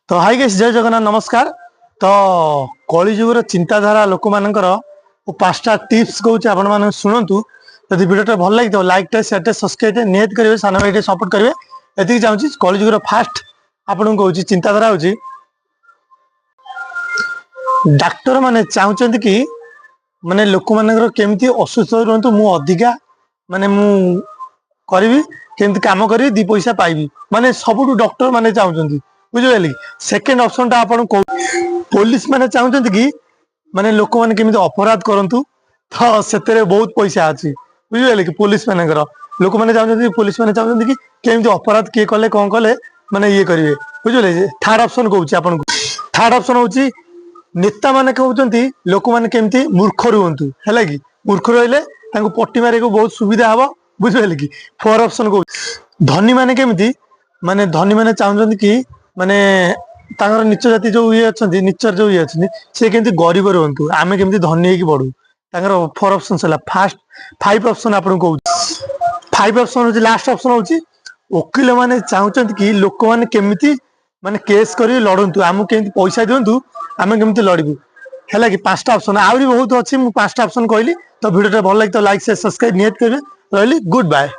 तो high guys जय जगन्नाथ नमस्कार। तो कलिजुगर चिंताधारा लोक मानकर पांचटा टिप्स कहूँ आपण मैंने शुणु। जब भिडियो भल लगी तो लाइक टे शेयर टे सब्सक्राइब नियत करेंगे सान भाई सपोर्ट करेंगे ये चाहूँगी। कलिजुगर फास्ट आपन कहूँ चिंताधारा हूँ डाक्टर माने चाहते कि माने लोक मान केमती असुस्थ रुहतु मु अधिका माने मु करी केमती काम करी दी पैसा पाइबी माने सबुठ डॉक्टर माने चाहते बुझे। सेकेंड ऑप्शन टा आपन पुलिस माने चाहते कि माने लोक माने केमती अपराध करंतु तो से बहुत पैसा अच्छी बुझे कि पुलिस मान लोक मैंने चाहते पुलिस मैंने चाहते कि केमती अपराध किए कले कौन कले माने ये करेंगे बुझे। थर्ड ऑप्शन कहूँ आपन थर्ड ऑप्शन हूँ नेता माने कहते लोक मैंने केमती मूर्ख रुहतु है कि मूर्ख रहिले पट्टी मारे बहुत सुविधा हम बुझे कि। फोर ऑप्शन कहूँ धनी माने केमती माने धनी माने चाहते कि माने तांगर नीच जाति जो ये अच्छा नीचर जो ये अच्छे सी केमती गरीब रुहतु आमे केमती धनी होगी बढ़ू तांगर फोर ऑप्शन है। फास्ट फाइव ऑप्शन आपन कहूँ फाइव ऑप्शन हूँ लास्ट ऑप्शन हूँ वकील माने चाहते कि लोक मैंने केमती माने केस कर लड़ू आमको केमती पैसा दिंतु आम केमती लड़बू है कि। पांचटा ऑप्शन आहरी बहुत अच्छी मुझे पांचटा ऑप्शन कहली। तो वीडियो भल लगी तो लाइक से सब्सक्राइब नियत करेंगे। रही गुड बाय।